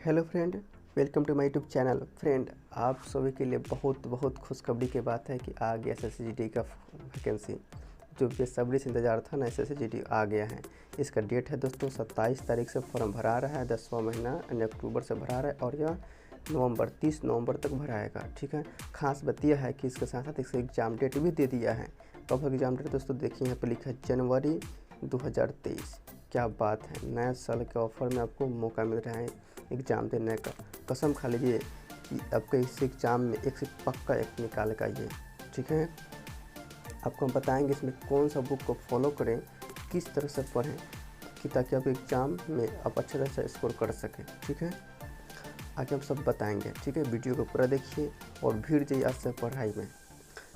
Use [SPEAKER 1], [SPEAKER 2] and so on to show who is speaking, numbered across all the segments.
[SPEAKER 1] Hello friend, welcome to my YouTube channel. Friend, आप सभी के लिए बहुत खुशखबरी की बात है कि आ गया SSGD का वैकेंसी। जो बेसब्री से इंतजार था ना, SSGD आ गया है। इसका डेट है दोस्तों 27 तारीख से फॉर्म भरा रहा है, 10वां महीना यानी अक्टूबर से भरा रहा है और यह 30 नवंबर तक भराएगा। ठीक है, खास बात यह है कि इसके साथ साथ इसका एग्ज़ाम डेट भी दे दिया है। कब एग्ज़ाम डेट दोस्तों देखिए, यहाँ पर लिखा है जनवरी 2023। क्या बात है, नए साल के ऑफर में आपको मौका मिल रहा है एग्ज़ाम देने का। कसम खा लीजिए कि आपके इस एग्ज़ाम में एक से पक्का एक निकाल का ये। ठीक है, आपको हम बताएंगे इसमें कौन सा बुक को फॉलो करें, किस तरह से पढ़ें कि ताकि आप एग्ज़ाम में आप अच्छे तरह से स्कोर कर सकें। ठीक है, आगे हम सब बताएंगे। ठीक है, वीडियो को पूरा देखिए और भीड़ जाइए आज से पढ़ाई में।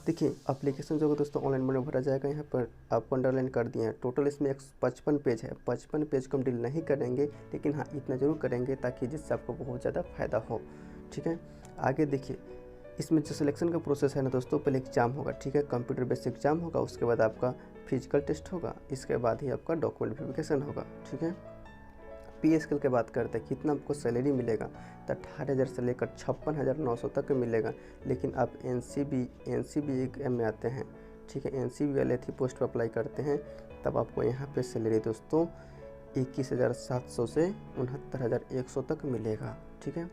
[SPEAKER 1] देखिए, एप्लीकेशन जो है दोस्तों ऑनलाइन मोड में भरा जाएगा। यहाँ पर आपको अंडरलाइन कर दिए हैं। टोटल इसमें 155 पेज है। 55 पेज को हम डील नहीं करेंगे, लेकिन हाँ इतना ज़रूर करेंगे ताकि जिससे आपको बहुत ज़्यादा फ़ायदा हो। ठीक है, आगे देखिए, इसमें जो सिलेक्शन का प्रोसेस है ना दोस्तों, पहले एग्ज़ाम होगा। ठीक है, कंप्यूटर बेस्ड एग्ज़ाम होगा, उसके बाद आपका फिजिकल टेस्ट होगा, इसके बाद ही आपका डॉक्यूमेंट वेरिफिकेशन होगा। ठीक है, पे स्केल की बात करते हैं, कितना आपको सैलरी मिलेगा तो 18,000 से लेकर 56,900 तक मिलेगा। लेकिन आप NCB में आते हैं। ठीक है, NCB वाले थी पोस्ट पर अप्लाई करते हैं, तब आपको यहाँ पे सैलरी दोस्तों 21,700 से 69,100 तक मिलेगा। ठीक है,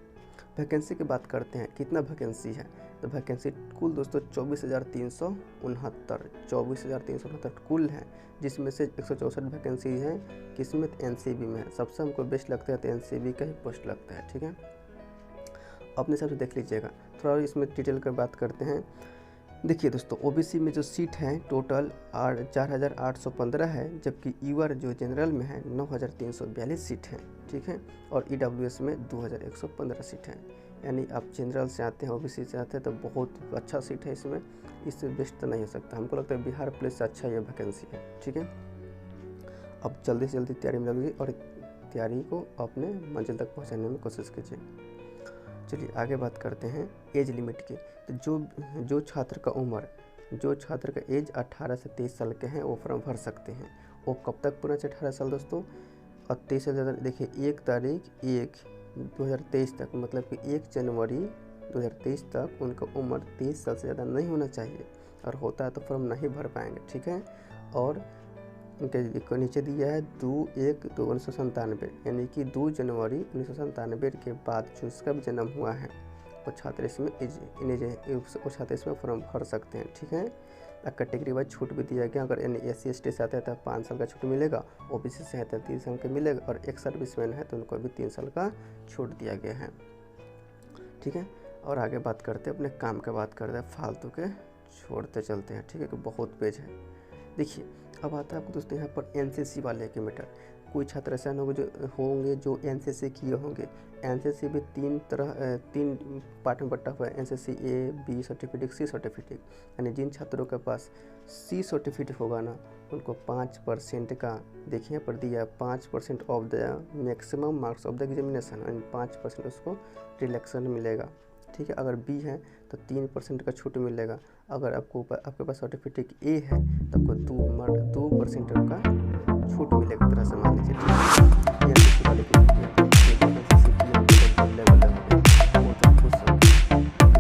[SPEAKER 1] वैकेंसी की बात करते हैं, कितना वैकेंसी है तो वैकेंसी कुल दोस्तों 24,369 कुल है, जिसमें से 164 वैकेंसी है किस्मत NCB में है। सबसे हमको बेस्ट लगता है तो NCB का ही पोस्ट लगता है। ठीक है, अपने हिसाब से देख लीजिएगा। थोड़ा इसमें डिटेल कर बात करते हैं। देखिए दोस्तों, OBC में जो सीट है टोटल 4,815 है, जबकि UR जो जनरल में है 9,342 सीट है। ठीक है, और EWS में 2,115 सीट है। यानी आप जनरल से आते हैं, OBC से आते हैं तो बहुत अच्छा सीट है इसमें। इससे बेस्ट तो नहीं हो सकता। हमको लगता है बिहार पुलिस से अच्छा ये वैकेंसी है। ठीक है, अब जल्दी से जल्दी तैयारी में लगिए और तैयारी को अपने मंजिल तक पहुँचाने में कोशिश कीजिए। चलिए आगे बात करते हैं एज लिमिट की। तो जो छात्र का एज 18 से 23 साल के हैं वो फॉर्म भर सकते हैं। वो कब तक पूरा 18 साल दोस्तों, और 23 से ज़्यादा। देखिए 1 तारीख 1/2023 तक, मतलब कि 1 जनवरी 2023 तक उनका उम्र 23 साल से ज़्यादा नहीं होना चाहिए, और होता है तो फॉर्म नहीं भर पाएंगे। ठीक है, और इनके नीचे दिया है 2/1/1997, यानी कि 2 जनवरी 1997 के बाद जो इसका भी जन्म हुआ है वो छात्र इसमें वो छात्र इसमें फॉर्म भर सकते हैं। ठीक है, कैटेगरी वाइज छूट भी दिया गया। अगर SC ST से आता है तो 5 साल का छूट मिलेगा, OBC से है तो 3 साल का मिलेगा, और एक सर्विसमैन है तो उनको भी 3 साल का छूट दिया गया है। ठीक है, और आगे बात करते हैं अपने काम की बात करते हैं, फालतू के छोड़ते चलते हैं। ठीक है, कि बहुत पेज है। देखिए, अब आता है आपको दोस्तों यहाँ पर NCC वाले के मैटर। कोई छात्र ऐसा होंगे जो NCC किए होंगे। NCC भी 3 पार्ट में बटा हुआ है, NCC A, B certificate, C certificate. यानी जिन छात्रों के पास C सर्टिफिकेट होगा ना, उनको 5% का, देखिए यहाँ पर दिया है 5% of the maximum marks of the examination, यानी 5% उसको रिलैक्सन मिलेगा। ठीक है, अगर B है तो 3% का छूट मिलेगा। अगर आपके पास सर्टिफिकेट A है तो आपको 2% का छूट मिलेगा, तरह से मान लीजिए।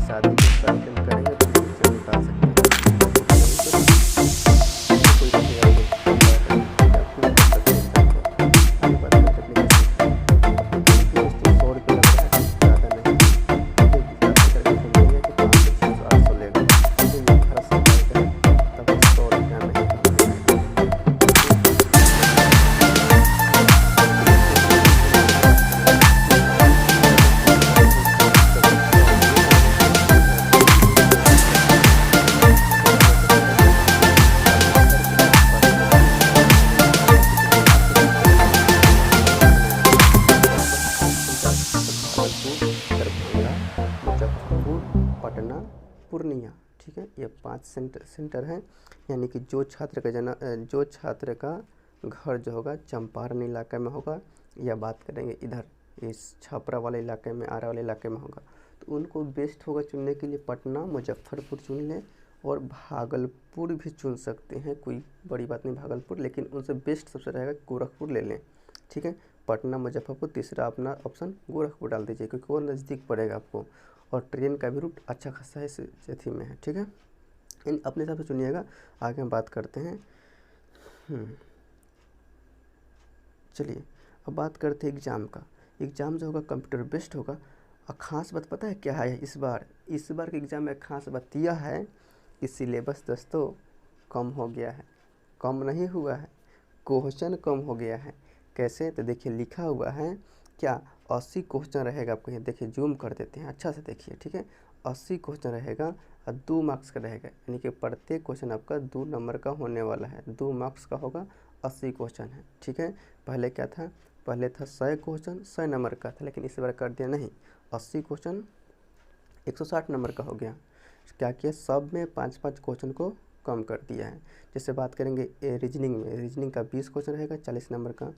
[SPEAKER 1] शादी के कार्यक्रम करेंगे तो निकाल सकते हैं। पटना, पूर्णिया। ठीक है, ये 5 सेंटर हैं। यानी कि जो छात्र का घर जो होगा चंपारण इलाके में होगा, या बात करेंगे इधर इस छपरा वाले इलाके में, आरा वाले इलाके में होगा, तो उनको बेस्ट होगा चुनने के लिए पटना, मुजफ्फरपुर चुन लें, और भागलपुर भी चुन सकते हैं, कोई बड़ी बात नहीं भागलपुर, लेकिन उनसे बेस्ट सबसे रहेगा गोरखपुर ले लें। ठीक है, पटना मुजफ्फरपुर, तीसरा अपना ऑप्शन गोरखपुर डाल दीजिए क्योंकि वो नज़दीक पड़ेगा आपको, और ट्रेन का भी रूट अच्छा खासा इस अथी में है, ठीक है। इन अपने हिसाब से चुनिएगा। आगे हम बात करते हैं। चलिए अब बात करते हैं एग्ज़ाम का। एग्ज़ाम जो होगा कंप्यूटर बेस्ड होगा, और ख़ास बात पता है क्या है इस बार के एग्ज़ाम में ख़ास बात यह है कि सिलेबस दोस्तों कम हो गया है, कम नहीं हुआ है, क्वेश्चन कम हो गया है। कैसे? तो देखिए लिखा हुआ है क्या, 80 क्वेश्चन रहेगा आपको। ये देखिए जूम कर देते हैं, अच्छा से देखिए, ठीक है। 80 क्वेश्चन रहेगा और 2 मार्क्स का रहेगा, यानी कि प्रत्येक क्वेश्चन आपका 2 नंबर का होने वाला है, 2 मार्क्स का होगा, 80 क्वेश्चन है, ठीक है। पहले क्या था, पहले था 100 क्वेश्चन 100 नंबर का था, लेकिन इस बार कर दिया नहीं, 80 क्वेश्चन 160 नंबर का हो गया। क्या किया, सब में 5-5 क्वेश्चन को कम कर दिया है। जैसे बात करेंगे रीजनिंग में, रीजनिंग का 20 क्वेश्चन रहेगा 40 नंबर का,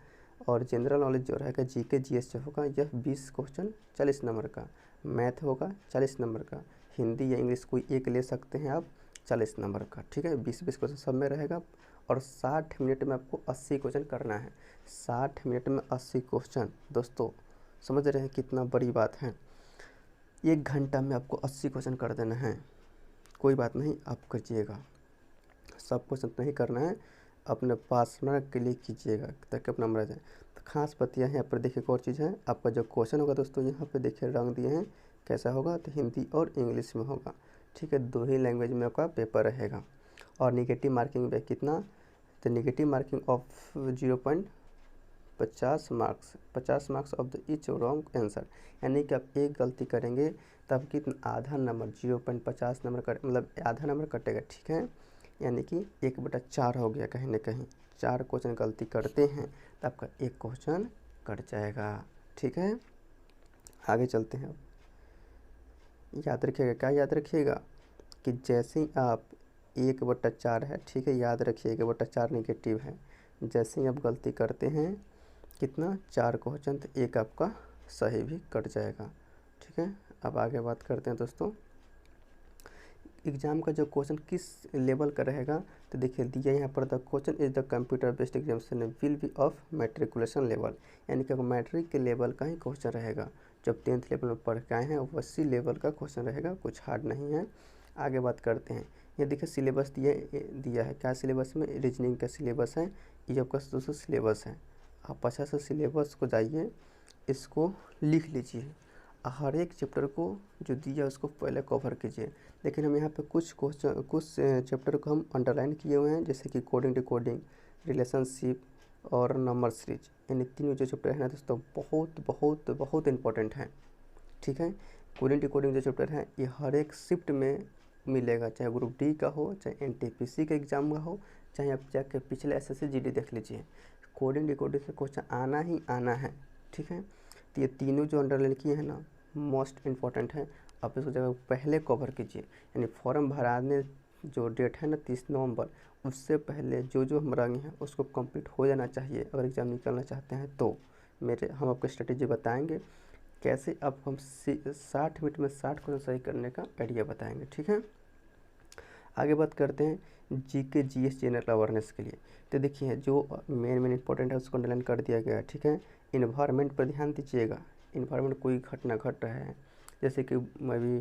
[SPEAKER 1] और जनरल नॉलेज जो रहेगा जीके जीएस जो होगा यह 20 क्वेश्चन 40 नंबर का, मैथ होगा 40 नंबर का, हिंदी या इंग्लिश कोई एक ले सकते हैं आप 40 नंबर का, ठीक है। 20-20 क्वेश्चन सब में रहेगा, और 60 मिनट में आपको 80 क्वेश्चन करना है। 60 मिनट में 80 क्वेश्चन दोस्तों, समझ रहे हैं कितना बड़ी बात है। 1 घंटा में आपको 80 क्वेश्चन कर देना है। कोई बात नहीं, आप करिएगा, सब क्वेश्चन नहीं करना है, अपने पास मार्क के लिए कीजिएगा ताकि अपना नंबर आ जाए। तो खास बात यह है, यहाँ पर देखिए एक और चीज़ है, आपका जो क्वेश्चन होगा दोस्तों यहाँ पे देखिए रंग दिए हैं, कैसा होगा, तो हिंदी और इंग्लिश में होगा, ठीक है। 2 ही लैंग्वेज में आपका पेपर रहेगा। और निगेटिव मार्किंग में कितना, तो negative marking of 0.50 marks, 50 marks of the each wrong answer, यानी कि आप एक गलती करेंगे तब कितना, आधा नंबर 0.50 नंबर का मतलब आधा नंबर कटेगा, ठीक है। यानी कि 1/4 हो गया कहीं ना कहीं, 4 क्वेश्चन गलती करते हैं तो आपका 1 क्वेश्चन कट जाएगा, ठीक है। आगे चलते हैं। याद रखिएगा, क्या याद रखिएगा कि जैसे ही आप 1/4 है, ठीक है, याद रखिए 1/4 निगेटिव है, जैसे ही आप गलती करते हैं कितना, 4 क्वेश्चन, तो 1 आपका सही भी कट जाएगा, ठीक है। अब आगे बात करते हैं दोस्तों, एग्ज़ाम का जो क्वेश्चन किस लेवल का रहेगा, तो देखिए दिया यहाँ पर, the question is the computer based examination will be of matriculation level, यानी कि मैट्रिक के लेवल का ही क्वेश्चन रहेगा, जब 10th लेवल में पढ़ के आए हैं वैसी लेवल का क्वेश्चन रहेगा, कुछ हार्ड नहीं है। आगे बात करते हैं, ये देखिए सिलेबस दिया है, क्या सिलेबस में, रीजनिंग का सिलेबस है, ये आपका दोस्तों सिलेबस है। आप अच्छा से सिलेबस को जाइए, इसको लिख लीजिए, हर एक चैप्टर को जो दिया उसको पहले कवर कीजिए। लेकिन हम यहाँ पे कुछ चैप्टर को हम अंडरलाइन किए हुए हैं, जैसे कि कोडिंग डिकोडिंग, रिलेशनशिप और नंबर सीरीज, यानी 3 जो चैप्टर है ना दोस्तों बहुत बहुत बहुत इंपॉर्टेंट है, ठीक है। कोडिंग डिकोडिंग जो चैप्टर है ये हर एक शिफ्ट में मिलेगा, चाहे ग्रुप डी का हो, चाहे एनटीपीसी का एग्ज़ाम का हो, चाहे आप जाके पिछले एसएससी जीडी देख लीजिए, कोडिंग डिकोडिंग से क्वेश्चन आना ही आना है, ठीक है। तो ये तीनों जो अंडरलाइन किए हैं ना मोस्ट इम्पॉर्टेंट है, आप इसको जगह पहले कवर कीजिए, यानी फॉर्म भराने जो डेट है ना 30 नवंबर, उससे पहले जो जो हम रंग हैं उसको कंप्लीट हो जाना चाहिए अगर एग्ज़ाम निकलना चाहते हैं तो। हम आपको स्ट्रेटेजी बताएंगे कैसे, अब हम 60 मिनट में 60 क्वेश्चन सही करने का आइडिया बताएंगे, ठीक है। आगे बात करते हैं जीके जीएस जनरल अवेयरनेस के लिए, तो देखिए जो मेन इंपॉर्टेंट है उसको अंडरलाइन कर दिया गया है, ठीक है। इन्वायरमेंट पर ध्यान दीजिएगा, इन्वायरमेंट कोई घटना घट रहा है, जैसे कि अभी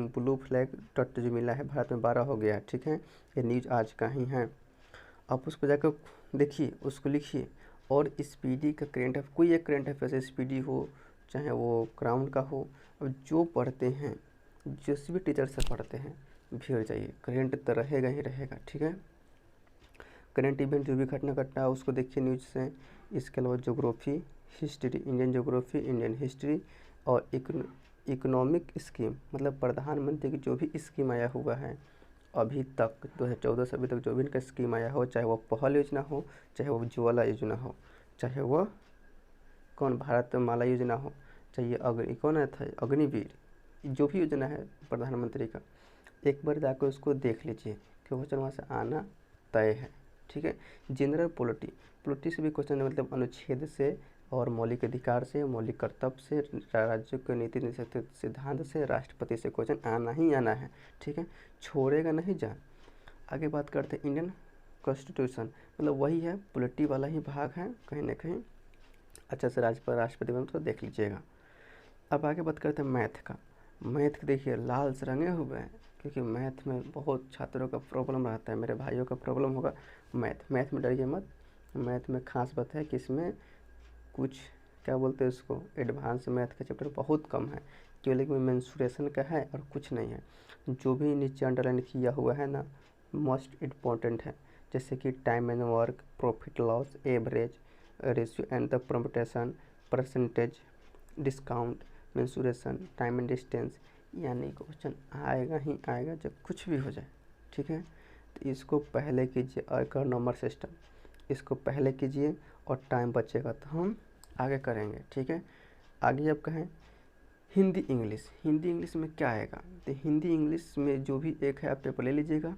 [SPEAKER 1] ब्लू फ्लैग डॉट जो मिला है भारत में 12 हो गया है, ठीक है, ये न्यूज़ आज का ही है। आप उसको जाकर देखिए, उसको लिखिए, और स्पीडी का करेंट है, कोई एक करेंट अफेयर स्पीडी हो चाहे वो क्राउन का हो, अब जो पढ़ते हैं जिस भी टीचर से पढ़ते हैं भीड़ जाइए, करेंट तो रहेगा ही रहेगा, ठीक है। करेंट इवेंट जो भी घटना घटना है उसको देखिए न्यूज़ से। इसके अलावा geography, history, Indian geography, Indian history, और इकोनॉमिक स्कीम, मतलब प्रधानमंत्री की जो भी स्कीम आया हुआ है अभी तक 2014 से अभी तक जो भी इनका स्कीम आया हो, चाहे वो पहल योजना हो, चाहे वो उज्ज्वला योजना हो, चाहे वो भारत माला योजना हो, चाहे कौन था अग्निवीर, जो भी योजना है प्रधानमंत्री का, एक बार जाकर उसको देख लीजिए कि क्वेश्चन वहाँ से आना तय है, ठीक है। जनरल पॉलिटी से भी क्वेश्चन, मतलब अनुच्छेद से और मौलिक अधिकार से, मौलिक कर्तव्य से, राज्यों के नीति सिद्धांत से, राष्ट्रपति से क्वेश्चन आना ही आना है, ठीक है, छोड़ेगा नहीं जान। आगे बात करते हैं इंडियन कॉन्स्टिट्यूशन, मतलब वही है पॉलिटी वाला ही भाग है कहीं ना कहीं, अच्छा से राष्ट्रपति बन तो देख लीजिएगा। अब आगे बात करते हैं मैथ का। मैथ देखिए लाल से रंगे हुए हैं, क्योंकि मैथ में बहुत छात्रों का प्रॉब्लम रहता है, मेरे भाइयों का प्रॉब्लम होगा। मैथ में डरिए मत। मैथ में खास बात है कि इसमें कुछ क्या बोलते हैं उसको, एडवांस मैथ का चैप्टर बहुत कम है, केवल एक मेंसुरेशन का है और कुछ नहीं है। जो भी नीचे अंडरलाइन किया हुआ है ना, मोस्ट इम्पॉर्टेंट है, जैसे कि time and work, profit loss, average, ratio and the permutation, percentage, discount, mensuration, time and distance, यानी क्वेश्चन आएगा ही आएगा जब कुछ भी हो जाए, ठीक है। तो इसको पहले कीजिए, और कर नंबर सिस्टम इसको पहले कीजिए, और टाइम बचेगा तो हम आगे करेंगे, ठीक है। आगे अब कहें हिंदी इंग्लिश में क्या आएगा, तो हिंदी इंग्लिश में जो भी एक है आप पेपर ले लीजिएगा,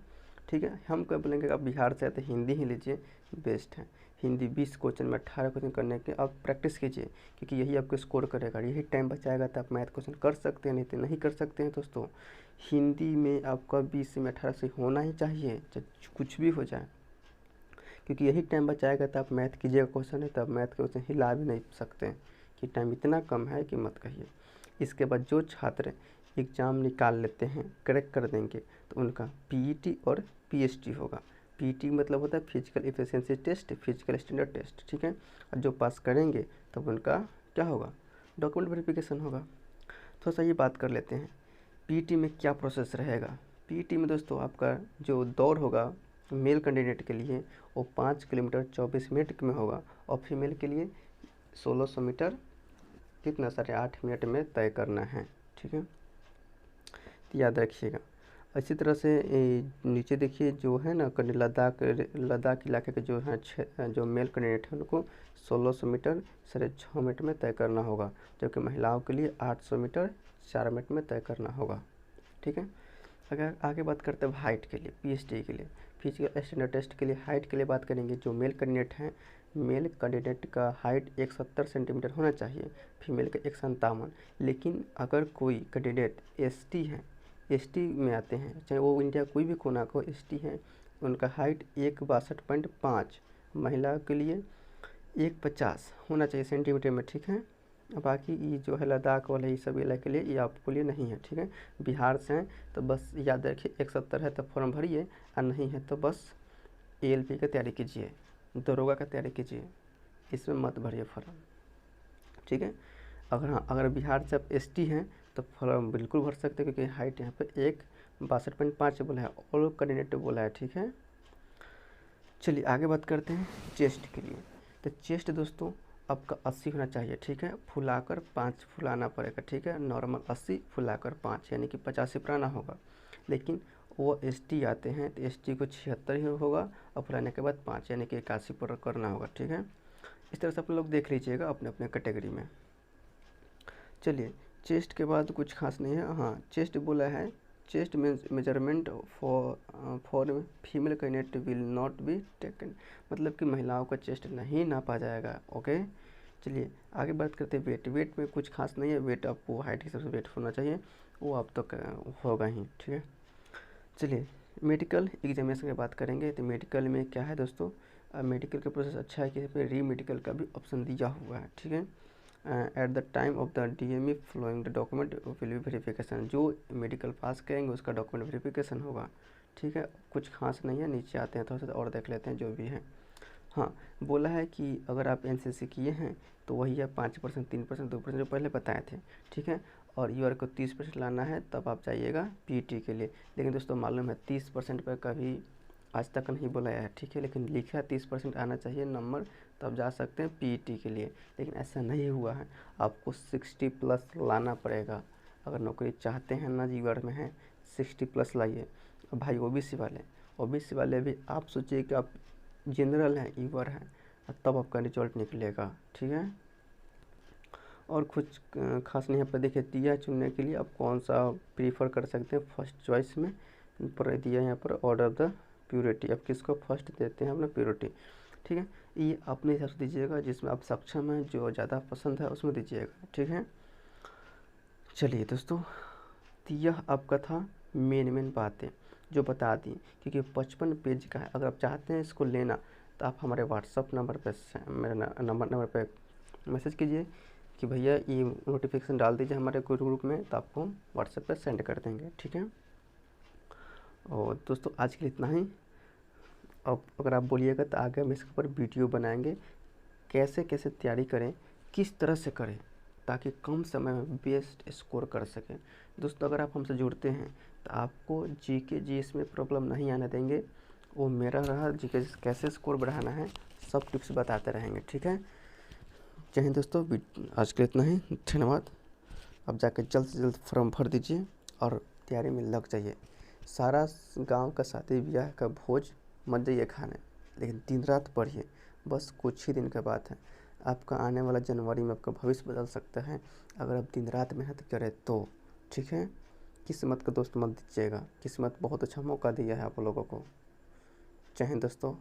[SPEAKER 1] ठीक है। हम क्या बोलेंगे, आप बिहार से आए तो हिंदी ही लीजिए, बेस्ट है। हिंदी 20 क्वेश्चन में 18 क्वेश्चन करने के आप प्रैक्टिस कीजिए, क्योंकि यही आपको स्कोर करेगा, यही टाइम बचाएगा, तो आप मैथ क्वेश्चन कर सकते हैं, नहीं तो नहीं कर सकते हैं दोस्तों। हिंदी में आपका 20 में 18 से होना ही चाहिए, चाहे कुछ भी हो जाए, क्योंकि यही टाइम बचाएगा, तो आप मैथ कीजिएगा क्वेश्चन है, तो आप मैथ के क्वेश्चन हिला भी नहीं सकते हैं, कि टाइम इतना कम है कि मत कहिए। इसके बाद जो छात्र एग्ज़ाम निकाल लेते हैं, करेक्ट कर देंगे, तो उनका पीईटी और पीएसटी होगा। पीईटी मतलब होता है physical efficiency test, physical standard test, ठीक है। और जो पास करेंगे तब उनका क्या होगा, डॉक्यूमेंट वेरिफिकेशन होगा। थोड़ा सा ये बात कर लेते हैं, पीईटी में क्या प्रोसेस रहेगा। पीईटी में दोस्तों आपका जो दौड़ होगा मेल कैंडिडेट के लिए, वो 5 किलोमीटर 24 मिनट में होगा, और फीमेल के लिए 1600 मीटर कितना 8.5 मिनट में तय करना है, ठीक है। तो याद रखिएगा। इसी तरह से नीचे देखिए जो है ना, लद्दाख इलाके के जो हैं जो मेल कैंडिडेट हैं उनको 1600 मीटर 6.5 मिनट में तय करना होगा, जबकि महिलाओं के लिए 800 मीटर 4 मिनट में तय करना होगा, ठीक है। अगर आगे बात करते हैं हाइट के लिए, पीएचडी के लिए, फिजिकल स्टैंडर्ड टेस्ट के लिए हाइट के लिए बात करेंगे। जो मेल कैंडिडेट हैं, मेल कैंडिडेट का हाइट 170 सेंटीमीटर होना चाहिए, फीमेल का 157। लेकिन अगर कोई कैंडिडेट एसटी है, एसटी में आते हैं, चाहे वो इंडिया कोई भी कोना को एसटी है, उनका हाइट 162.5, महिला के लिए 150 होना चाहिए सेंटीमीटर में, ठीक है। बाकी ये जो है लद्दाख वाले ये सब इलाके के लिए, ये आपके लिए नहीं है, ठीक है। बिहार से हैं तो बस याद रखिए 170 है तो फॉर्म भरिए, और नहीं है तो बस एएलपी की तैयारी कीजिए, दरोगा का तैयारी कीजिए, इसमें मत भरिए फॉर्म, ठीक है। अगर बिहार से आप एसटी हैं तो फॉर्म बिल्कुल भर सकते हैं, क्योंकि हाइट यहाँ पे 162.5 बोला है, ऑल कैंडिडेट बोला है, ठीक है। चलिए आगे बात करते हैं चेस्ट के लिए। तो चेस्ट दोस्तों आपका 80 होना चाहिए, ठीक है। फुलाकर 5 फुलाना पड़ेगा, ठीक है। नॉर्मल 80, फुलाकर 5, यानी कि 50 पुराना होगा। लेकिन वो एसटी आते हैं तो एसटी को 76 ही होगा, और फुलाने के बाद 5 यानी कि 81 पर करना होगा, ठीक है। इस तरह से आप लोग देख लीजिएगा अपने अपने कैटेगरी में। चलिए चेस्ट के बाद कुछ खास नहीं है। हाँ, चेस्ट बोला है, chest measurement for female candidate will not be taken, मतलब कि महिलाओं का चेस्ट नहीं नापा जाएगा, ओके। चलिए आगे बात करते हैं वेट में कुछ खास नहीं है, वेट आपको हाइट के हिसाब से वेट होना चाहिए, वो आप तो होगा ही, ठीक है। चलिए मेडिकल एग्जामिनेशन की बात करेंगे। तो मेडिकल में क्या है दोस्तों, मेडिकल का प्रोसेस अच्छा है कि इसमें री मेडिकल का भी ऑप्शन दिया हुआ है, ठीक है। At the time of the DME flowing the document will be verification, जो मेडिकल पास करेंगे उसका डॉक्यूमेंट वेरिफिकेशन होगा, ठीक है। कुछ खास नहीं है, नीचे आते हैं थोड़ा सा और देख लेते हैं जो भी है। हाँ, बोला है कि अगर आप एनसीसी किए हैं तो वही है 5%, 3%, 2% जो पहले बताए थे, ठीक है। और ईयर को 30% लाना है, तब आप जाइएगा पीटी के लिए। लेकिन दोस्तों मालूम है 30% पर कभी आज तक नहीं बोला है, ठीक है। लेकिन लिखा है 30% आना चाहिए नंबर, तब जा सकते हैं पीटी के लिए। लेकिन ऐसा नहीं हुआ है, आपको 60+ लाना पड़ेगा अगर नौकरी चाहते हैं ना, ईयर में है 60+ लाइए। भाई ओबीसी वाले भी आप सोचिए कि आप जनरल हैं, ईवर हैं, तब आपका रिजल्ट निकलेगा, ठीक है। और कुछ खास नहीं है पर देखिए, दिया चुनने के लिए आप कौन सा प्रीफर कर सकते हैं फर्स्ट चॉइस में, पर दिया यहाँ पर ऑर्डर ऑफ द प्योरिटी, आप किसको फर्स्ट देते हैं अपना प्योरिटी, ठीक है। ये अपने हिसाब से दीजिएगा, जिसमें आप सक्षम हैं, जो ज़्यादा पसंद है उसमें दीजिएगा, ठीक है। चलिए दोस्तों, तो यह आपका था मेन बातें जो बता दी, क्योंकि 55 पेज का है। अगर आप चाहते हैं इसको लेना तो आप हमारे व्हाट्सअप नंबर पर मेरे नंबर पे मैसेज कीजिए कि भैया ये नोटिफिकेशन डाल दीजिए हमारे ग्रुप में, तो आपको हम व्हाट्सएप पर सेंड कर देंगे, ठीक है। और दोस्तों आज के लिए इतना ही। अब अगर आप बोलिएगा तो आगे हम इसके ऊपर वीडियो बनाएंगे, कैसे कैसे तैयारी करें, किस तरह से करें ताकि कम समय में बेस्ट स्कोर कर सकें। दोस्तों अगर आप हमसे जुड़ते हैं तो आपको जीके जीएस में प्रॉब्लम नहीं आने देंगे। वो मेरा रहा जीके कैसे स्कोर बढ़ाना है, सब टिप्स बताते रहेंगे, ठीक है। जय हिंद दोस्तों, आज के लिए इतना ही, धन्यवाद। अब जाकर जल्द से जल्द फॉर्म भर दीजिए और तैयारी में लग जाइए। सारा गांव का शादी ब्याह का भोज मत जाइए खाने, लेकिन दिन रात पढ़िए। बस कुछ ही दिन का बात है, आपका आने वाला जनवरी में आपका भविष्य बदल सकता है अगर आप दिन रात मेहनत करें तो, ठीक है। किस्मत का दोस्त मत दीजिएगा, किस्मत बहुत अच्छा मौका दिया है आप लोगों को। जय हिंद दोस्तों।